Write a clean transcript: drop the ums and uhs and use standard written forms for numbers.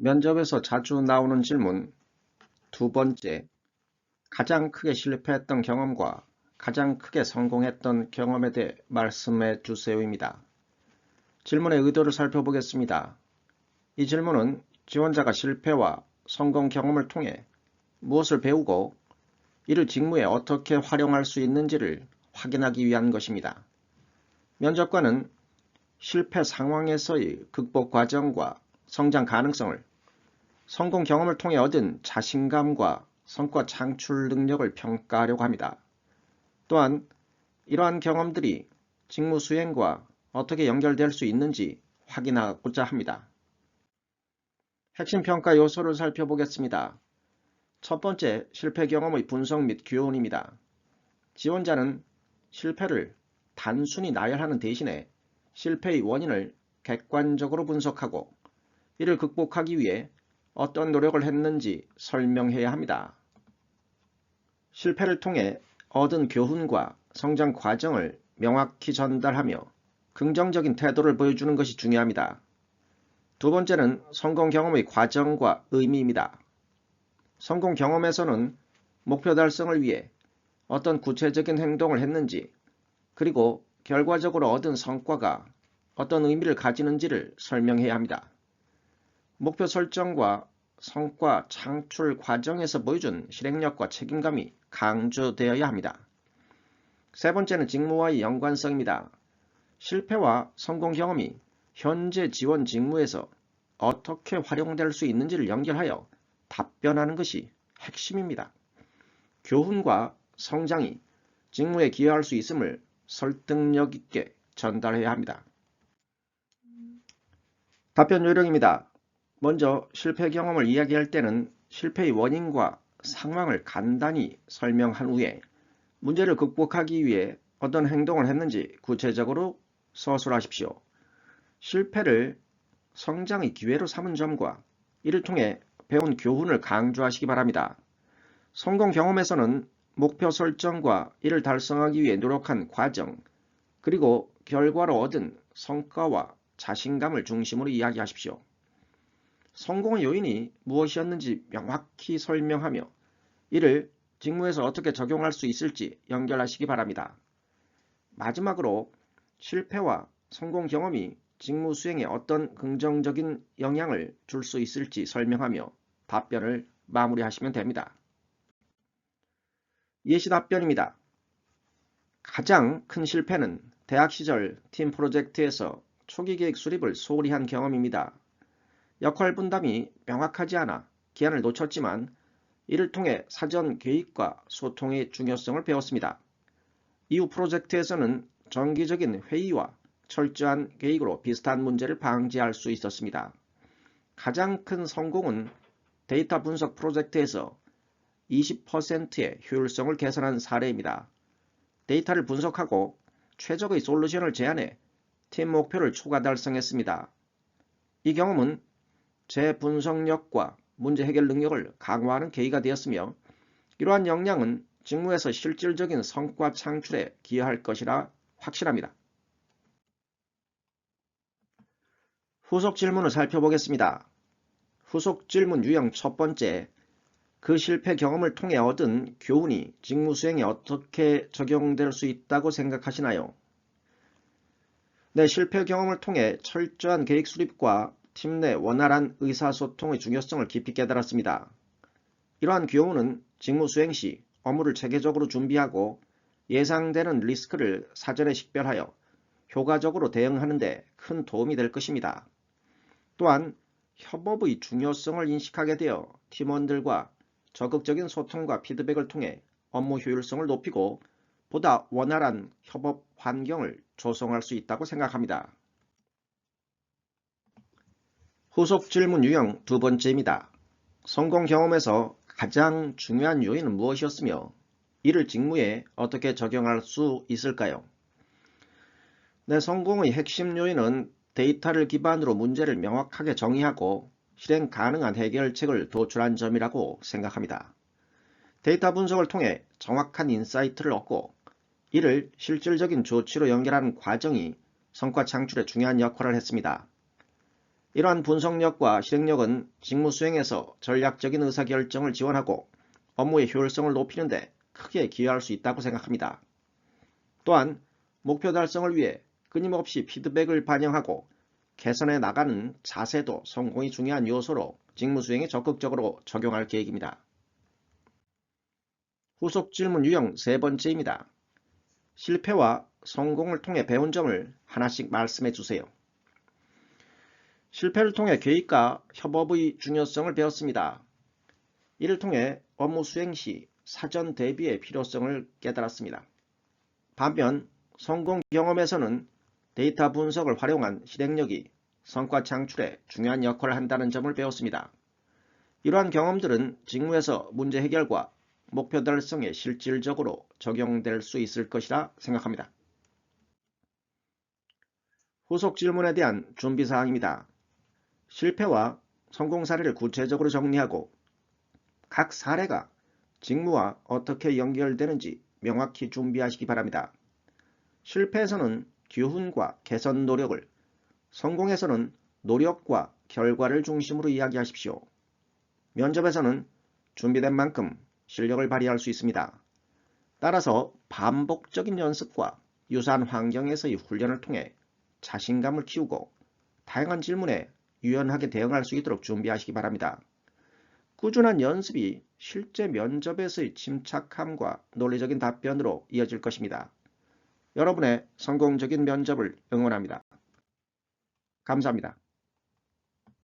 면접에서 자주 나오는 질문 두 번째, 가장 크게 실패했던 경험과 가장 크게 성공했던 경험에 대해 말씀해 주세요입니다. 질문의 의도를 살펴보겠습니다. 이 질문은 지원자가 실패와 성공 경험을 통해 무엇을 배우고 이를 직무에 어떻게 활용할 수 있는지를 확인하기 위한 것입니다. 면접관은 실패 상황에서의 극복 과정과 성장 가능성을, 성공 경험을 통해 얻은 자신감과 성과 창출 능력을 평가하려고 합니다. 또한 이러한 경험들이 직무 수행과 어떻게 연결될 수 있는지 확인하고자 합니다. 핵심 평가 요소를 살펴보겠습니다. 첫 번째, 실패 경험의 분석 및 교훈입니다. 지원자는 실패를 단순히 나열하는 대신에 실패의 원인을 객관적으로 분석하고 이를 극복하기 위해 어떤 노력을 했는지 설명해야 합니다. 실패를 통해 얻은 교훈과 성장 과정을 명확히 전달하며 긍정적인 태도를 보여주는 것이 중요합니다. 두 번째는 성공 경험의 과정과 의미입니다. 성공 경험에서는 목표 달성을 위해 어떤 구체적인 행동을 했는지, 그리고 결과적으로 얻은 성과가 어떤 의미를 가지는지를 설명해야 합니다. 목표 설정과 성과 창출 과정에서 보여준 실행력과 책임감이 강조되어야 합니다. 세 번째는 직무와의 연관성입니다. 실패와 성공 경험이 현재 지원 직무에서 어떻게 활용될 수 있는지를 연결하여 답변하는 것이 핵심입니다. 교훈과 성장이 직무에 기여할 수 있음을 설득력 있게 전달해야 합니다. 답변 요령입니다. 먼저 실패 경험을 이야기할 때는 실패의 원인과 상황을 간단히 설명한 후에 문제를 극복하기 위해 어떤 행동을 했는지 구체적으로 서술하십시오. 실패를 성장의 기회로 삼은 점과 이를 통해 배운 교훈을 강조하시기 바랍니다. 성공 경험에서는 목표 설정과 이를 달성하기 위해 노력한 과정, 그리고 결과로 얻은 성과와 자신감을 중심으로 이야기하십시오. 성공의 요인이 무엇이었는지 명확히 설명하며 이를 직무에서 어떻게 적용할 수 있을지 연결하시기 바랍니다. 마지막으로 실패와 성공 경험이 직무 수행에 어떤 긍정적인 영향을 줄 수 있을지 설명하며 답변을 마무리하시면 됩니다. 예시 답변입니다. 가장 큰 실패는 대학 시절 팀 프로젝트에서 초기 계획 수립을 소홀히 한 경험입니다. 역할 분담이 명확하지 않아 기한을 놓쳤지만 이를 통해 사전 계획과 소통의 중요성을 배웠습니다. 이후 프로젝트에서는 정기적인 회의와 철저한 계획으로 비슷한 문제를 방지할 수 있었습니다. 가장 큰 성공은 데이터 분석 프로젝트에서 20%의 효율성을 개선한 사례입니다. 데이터를 분석하고 최적의 솔루션을 제안해 팀 목표를 초과 달성했습니다. 이 경험은 제 분석력과 문제 해결 능력을 강화하는 계기가 되었으며 이러한 역량은 직무에서 실질적인 성과 창출에 기여할 것이라 확실합니다. 후속 질문을 살펴보겠습니다. 후속 질문 유형 첫 번째, 그 실패 경험을 통해 얻은 교훈이 직무 수행에 어떻게 적용될 수 있다고 생각하시나요? 내 실패 경험을 통해 철저한 계획 수립과 팀 내 원활한 의사소통의 중요성을 깊이 깨달았습니다. 이러한 교훈은 직무 수행 시 업무를 체계적으로 준비하고 예상되는 리스크를 사전에 식별하여 효과적으로 대응하는 데 큰 도움이 될 것입니다. 또한 협업의 중요성을 인식하게 되어 팀원들과 적극적인 소통과 피드백을 통해 업무 효율성을 높이고 보다 원활한 협업 환경을 조성할 수 있다고 생각합니다. 후속 질문 유형 두 번째입니다. 성공 경험에서 가장 중요한 요인은 무엇이었으며 이를 직무에 어떻게 적용할 수 있을까요? 내 성공의 핵심 요인은 데이터를 기반으로 문제를 명확하게 정의하고 실행 가능한 해결책을 도출한 점이라고 생각합니다. 데이터 분석을 통해 정확한 인사이트를 얻고 이를 실질적인 조치로 연결하는 과정이 성과 창출에 중요한 역할을 했습니다. 이러한 분석력과 실행력은 직무 수행에서 전략적인 의사결정을 지원하고 업무의 효율성을 높이는 데 크게 기여할 수 있다고 생각합니다. 또한 목표 달성을 위해 끊임없이 피드백을 반영하고 개선해 나가는 자세도 성공이 중요한 요소로 직무 수행에 적극적으로 적용할 계획입니다. 후속 질문 유형 세 번째입니다. 실패와 성공을 통해 배운 점을 하나씩 말씀해 주세요. 실패를 통해 계획과 협업의 중요성을 배웠습니다. 이를 통해 업무 수행 시 사전 대비의 필요성을 깨달았습니다. 반면 성공 경험에서는 데이터 분석을 활용한 실행력이 성과 창출에 중요한 역할을 한다는 점을 배웠습니다. 이러한 경험들은 직무에서 문제 해결과 목표 달성에 실질적으로 적용될 수 있을 것이라 생각합니다. 후속 질문에 대한 준비사항입니다. 실패와 성공 사례를 구체적으로 정리하고 각 사례가 직무와 어떻게 연결되는지 명확히 준비하시기 바랍니다. 실패에서는 교훈과 개선 노력을, 성공에서는 노력과 결과를 중심으로 이야기하십시오. 면접에서는 준비된 만큼 실력을 발휘할 수 있습니다. 따라서 반복적인 연습과 유사한 환경에서의 훈련을 통해 자신감을 키우고 다양한 질문에 유연하게 대응할 수 있도록 준비하시기 바랍니다. 꾸준한 연습이 실제 면접에서의 침착함과 논리적인 답변으로 이어질 것입니다. 여러분의 성공적인 면접을 응원합니다. 감사합니다.